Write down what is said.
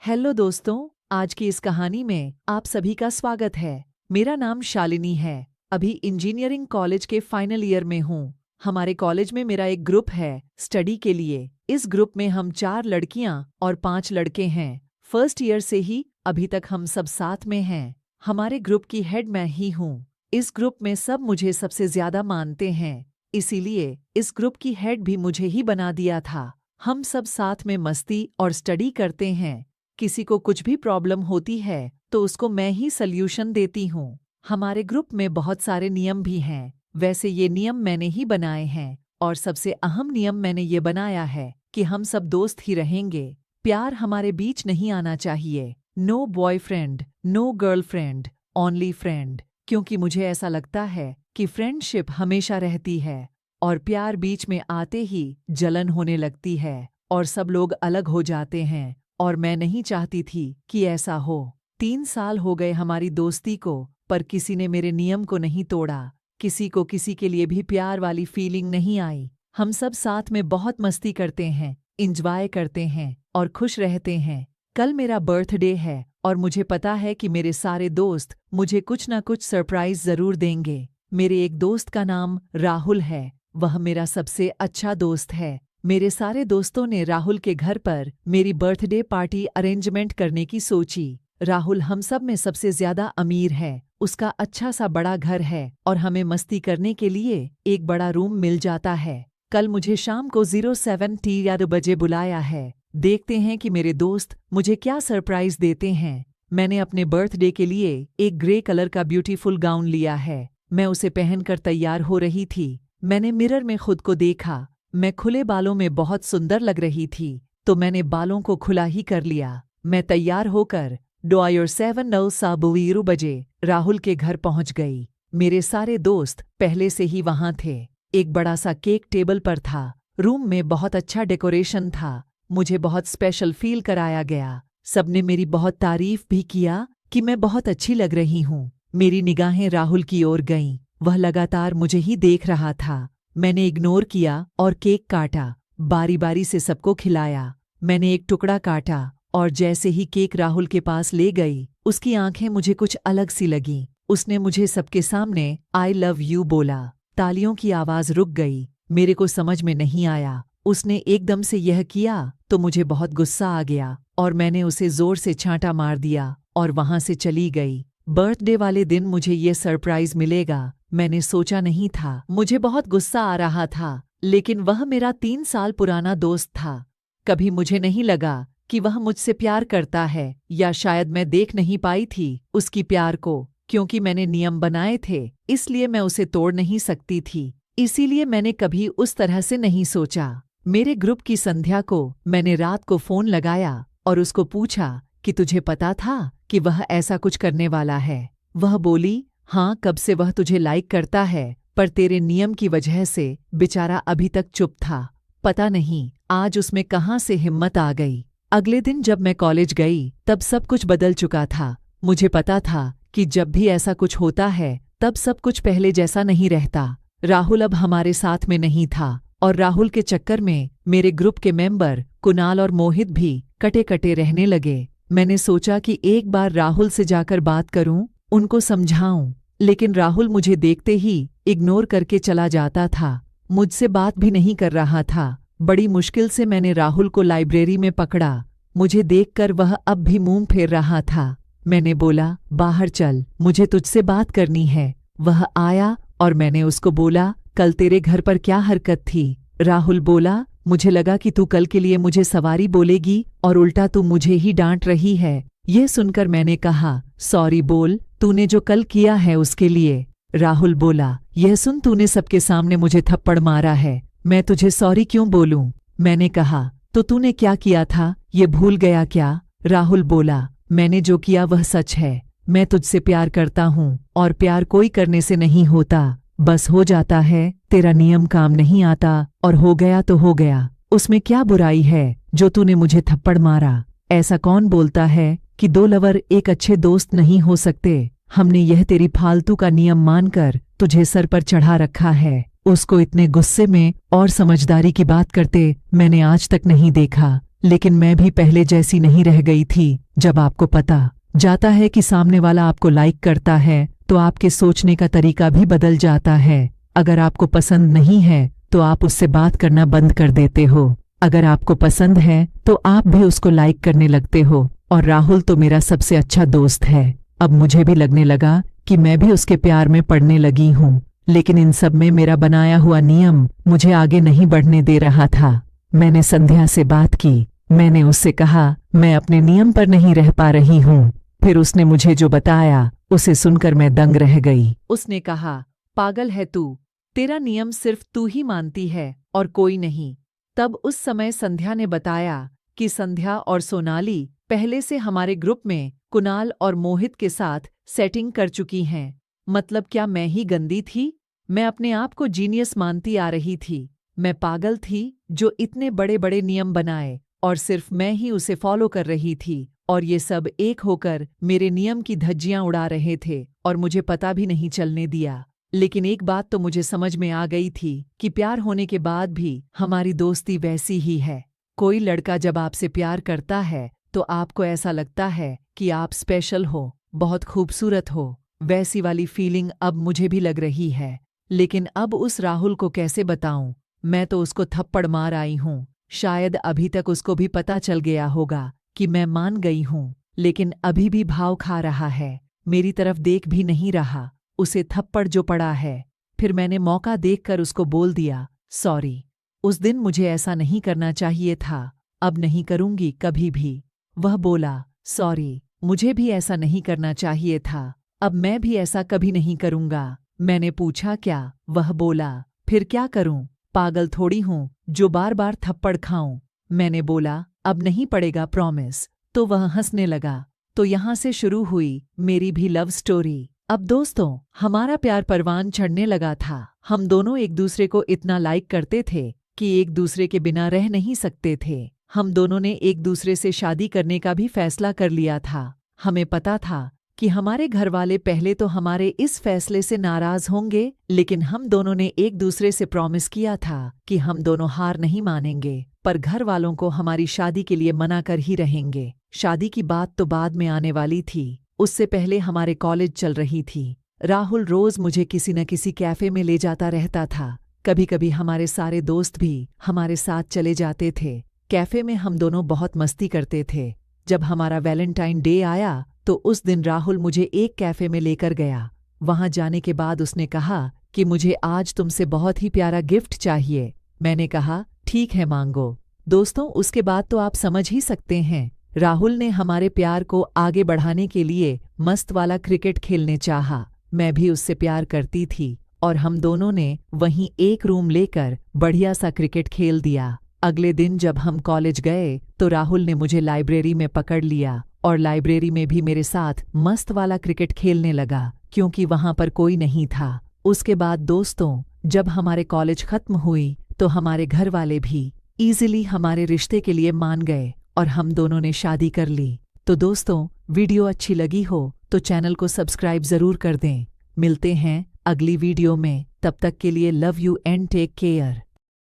Hello दोस्तों, आज की इस कहानी में आप सभी का स्वागत है। मेरा नाम शालिनी है। अभी इंजीनियरिंग कॉलेज के फाइनल ईयर में हूँ। हमारे कॉलेज में मेरा एक ग्रुप है स्टडी के लिए। इस ग्रुप में हम 4 लड़कियां और 5 लड़के हैं। फर्स्ट ईयर से ही अभी तक हम सब साथ में हैं। हमारे ग्रुप की हेड मैं ही हूँ। इस ग्रुप में सब मुझे सबसे ज्यादा मानते हैं, इसीलिए इस ग्रुप की हेड भी मुझे ही बना दिया था। हम सब साथ में मस्ती और स्टडी करते हैं। किसी को कुछ भी प्रॉब्लम होती है तो उसको मैं ही सल्यूशन देती हूँ। हमारे ग्रुप में बहुत सारे नियम भी हैं। वैसे ये नियम मैंने ही बनाए हैं और सबसे अहम नियम मैंने ये बनाया है कि हम सब दोस्त ही रहेंगे। प्यार हमारे बीच नहीं आना चाहिए। No boyfriend, no girlfriend, only friend. क्योंकि मुझे ऐसा लगता है कि फ्रेंडशिप हमेशा रहती है और प्यार बीच में आते ही जलन होने लगती है और सब लोग अलग हो जाते हैं, और मैं नहीं चाहती थी कि ऐसा हो। 3 साल हो गए हमारी दोस्ती को, पर किसी ने मेरे नियम को नहीं तोड़ा। किसी को किसी के लिए भी प्यार वाली फीलिंग नहीं आई। हम सब साथ में बहुत मस्ती करते हैं, इंजॉय करते हैं और खुश रहते हैं। कल मेरा बर्थडे है और मुझे पता है कि मेरे सारे दोस्त मुझे कुछ ना कुछ सरप्राइज जरूर देंगे। मेरे एक दोस्त का नाम राहुल है। वह मेरा सबसे अच्छा दोस्त है। मेरे सारे दोस्तों ने राहुल के घर पर मेरी बर्थडे पार्टी अरेंजमेंट करने की सोची। राहुल हम सब में सबसे ज्यादा अमीर है। उसका अच्छा सा बड़ा घर है और हमें मस्ती करने के लिए एक बड़ा रूम मिल जाता है। कल मुझे शाम को 07 बजे बुलाया है। देखते हैं कि मेरे दोस्त मुझे क्या सरप्राइज देते हैं। मैंने अपने बर्थडे के लिए एक ग्रे कलर का ब्यूटीफुल गाउन लिया है। मैं उसे पहनकर तैयार हो रही थी। मैंने मिरर में खुद को देखा। मैं खुले बालों में बहुत सुंदर लग रही थी, तो मैंने बालों को खुला ही कर लिया। मैं तैयार होकर 7 बजे राहुल के घर पहुंच गई। मेरे सारे दोस्त पहले से ही वहां थे। एक बड़ा सा केक टेबल पर था। रूम में बहुत अच्छा डेकोरेशन था। मुझे बहुत स्पेशल फील कराया गया। सबने मेरी बहुत तारीफ भी किया कि मैं बहुत अच्छी लग रही हूँ। मेरी निगाहें राहुल की ओर गईं। वह लगातार मुझे ही देख रहा था। मैंने इग्नोर किया और केक काटा। बारी बारी से सबको खिलाया। मैंने एक टुकड़ा काटा और जैसे ही केक राहुल के पास ले गई, उसकी आंखें मुझे कुछ अलग सी लगीं। उसने मुझे सबके सामने आई लव यू बोला। तालियों की आवाज रुक गई। मेरे को समझ में नहीं आया। उसने एकदम से यह किया तो मुझे बहुत गुस्सा आ गया और मैंने उसे जोर से छांटा मार दिया और वहां से चली गई। बर्थडे वाले दिन मुझे ये सरप्राइज मिलेगा, मैंने सोचा नहीं था। मुझे बहुत गुस्सा आ रहा था, लेकिन वह मेरा 3 साल पुराना दोस्त था। कभी मुझे नहीं लगा कि वह मुझसे प्यार करता है, या शायद मैं देख नहीं पाई थी उसकी प्यार को। क्योंकि मैंने नियम बनाए थे, इसलिए मैं उसे तोड़ नहीं सकती थी। इसीलिए मैंने कभी उस तरह से नहीं सोचा। मेरे ग्रुप की संध्या को मैंने रात को फोन लगाया और उसको पूछा कि तुझे पता था कि वह ऐसा कुछ करने वाला है। वह बोली, हाँ, कब से वह तुझे लाइक करता है, पर तेरे नियम की वजह से बेचारा अभी तक चुप था। पता नहीं आज उसमें कहाँ से हिम्मत आ गई। अगले दिन जब मैं कॉलेज गई तब सब कुछ बदल चुका था। मुझे पता था कि जब भी ऐसा कुछ होता है तब सब कुछ पहले जैसा नहीं रहता। राहुल अब हमारे साथ में नहीं था और राहुल के चक्कर में मेरे ग्रुप के मेंबर कुणाल और मोहित भी कटे कटे रहने लगे। मैंने सोचा कि एक बार राहुल से जाकर बात करूं, उनको समझाऊं, लेकिन राहुल मुझे देखते ही इग्नोर करके चला जाता था। मुझसे बात भी नहीं कर रहा था। बड़ी मुश्किल से मैंने राहुल को लाइब्रेरी में पकड़ा। मुझे देखकर वह अब भी मुंह फेर रहा था। मैंने बोला, बाहर चल, मुझे तुझसे बात करनी है। वह आया और मैंने उसको बोला, कल तेरे घर पर क्या हरकत थी? राहुल बोला, मुझे लगा कि तू कल के लिए मुझे सवारी बोलेगी और उल्टा तू मुझे ही डांट रही है। ये सुनकर मैंने कहा, सॉरी बोल, तूने जो कल किया है उसके लिए। राहुल बोला, यह सुन, तूने सबके सामने मुझे थप्पड़ मारा है, मैं तुझे सॉरी क्यों बोलूं? मैंने कहा, तो तूने क्या किया था, ये भूल गया क्या? राहुल बोला, मैंने जो किया वह सच है। मैं तुझसे प्यार करता हूँ और प्यार कोई करने से नहीं होता, बस हो जाता है। तेरा नियम काम नहीं आता और हो गया तो हो गया, उसमें क्या बुराई है जो तूने मुझे थप्पड़ मारा? ऐसा कौन बोलता है कि 2 लवर एक अच्छे दोस्त नहीं हो सकते? हमने यह तेरी फालतू का नियम मानकर तुझे सर पर चढ़ा रखा है। उसको इतने गुस्से में और समझदारी की बात करते मैंने आज तक नहीं देखा, लेकिन मैं भी पहले जैसी नहीं रह गई थी। जब आपको पता जाता है कि सामने वाला आपको लाइक करता है तो आपके सोचने का तरीका भी बदल जाता है। अगर आपको पसंद नहीं है तो आप उससे बात करना बंद कर देते हो। अगर आपको पसंद है तो आप भी उसको लाइक करने लगते हो। और राहुल तो मेरा सबसे अच्छा दोस्त है। अब मुझे भी लगने लगा कि मैं भी उसके प्यार में पड़ने लगी हूँ। लेकिन इन सब में मेरा बनाया हुआ नियम मुझे आगे नहीं बढ़ने दे रहा था। मैंने संध्या से बात की। मैंने उससे कहा मैं अपने नियम पर नहीं रह पा रही हूँ। फिर उसने मुझे जो बताया उसे सुनकर मैं दंग रह गई। उसने कहा, पागल है तू, तेरा नियम सिर्फ तू ही मानती है और कोई नहीं। तब उस समय संध्या ने बताया कि संध्या और सोनाली पहले से हमारे ग्रुप में कुणाल और मोहित के साथ सेटिंग कर चुकी हैं। मतलब क्या मैं ही गंदी थी? मैं अपने आप को जीनियस मानती आ रही थी। मैं पागल थी जो इतने बड़े बड़े नियम बनाए और सिर्फ मैं ही उसे फॉलो कर रही थी। और ये सब एक होकर मेरे नियम की धज्जियां उड़ा रहे थे और मुझे पता भी नहीं चलने दिया। लेकिन एक बात तो मुझे समझ में आ गई थी कि प्यार होने के बाद भी हमारी दोस्ती वैसी ही है। कोई लड़का जब आपसे प्यार करता है तो आपको ऐसा लगता है कि आप स्पेशल हो, बहुत खूबसूरत हो। वैसी वाली फीलिंग अब मुझे भी लग रही है। लेकिन अब उस राहुल को कैसे बताऊं? मैं तो उसको थप्पड़ मार आई हूँ। शायद अभी तक उसको भी पता चल गया होगा कि मैं मान गई हूँ, लेकिन अभी भी भाव खा रहा है। मेरी तरफ देख भी नहीं रहा। उसे थप्पड़ जो पड़ा है। फिर मैंने मौका देखकर उसको बोल दिया, सॉरी, उस दिन मुझे ऐसा नहीं करना चाहिए था, अब नहीं करूंगी कभी भी। वह बोला, सॉरी, मुझे भी ऐसा नहीं करना चाहिए था, अब मैं भी ऐसा कभी नहीं करूंगा। मैंने पूछा क्या? वह बोला, फिर क्या करूं? पागल थोड़ी हूं जो बार बार थप्पड़ खाऊं। मैंने बोला, अब नहीं पड़ेगा प्रॉमिस। तो वह हंसने लगा। तो यहाँ से शुरू हुई मेरी भी लव स्टोरी। अब दोस्तों, हमारा प्यार परवान चढ़ने लगा था। हम दोनों एक दूसरे को इतना लाइक करते थे कि एक दूसरे के बिना रह नहीं सकते थे। हम दोनों ने एक दूसरे से शादी करने का भी फैसला कर लिया था। हमें पता था कि हमारे घर वाले पहले तो हमारे इस फैसले से नाराज होंगे, लेकिन हम दोनों ने एक दूसरे से प्रॉमिस किया था कि हम दोनों हार नहीं मानेंगे, पर घर वालों को हमारी शादी के लिए मना कर ही रहेंगे। शादी की बात तो बाद में आने वाली थी, उससे पहले हमारे कॉलेज चल रही थी। राहुल रोज मुझे किसी न किसी कैफे में ले जाता रहता था। कभी कभी हमारे सारे दोस्त भी हमारे साथ चले जाते थे। कैफे में हम दोनों बहुत मस्ती करते थे। जब हमारा वैलेंटाइन डे आया तो उस दिन राहुल मुझे एक कैफे में लेकर गया। वहां जाने के बाद उसने कहा कि मुझे आज तुमसे बहुत ही प्यारा गिफ्ट चाहिए। मैंने कहा, ठीक है, मांगो। दोस्तों, उसके बाद तो आप समझ ही सकते हैं। राहुल ने हमारे प्यार को आगे बढ़ाने के लिए मस्त वाला क्रिकेट खेलने चाहा। मैं भी उससे प्यार करती थी और हम दोनों ने वहीं एक रूम लेकर बढ़िया सा क्रिकेट खेल दिया। अगले दिन जब हम कॉलेज गए तो राहुल ने मुझे लाइब्रेरी में पकड़ लिया और लाइब्रेरी में भी मेरे साथ मस्त वाला क्रिकेट खेलने लगा, क्योंकि वहां पर कोई नहीं था। उसके बाद दोस्तों, जब हमारे कॉलेज खत्म हुई तो हमारे घर वाले भी इजीली हमारे रिश्ते के लिए मान गए और हम दोनों ने शादी कर ली। तो दोस्तों, वीडियो अच्छी लगी हो तो चैनल को सब्सक्राइब जरूर कर दें। मिलते हैं अगली वीडियो में, तब तक के लिए love you and take care.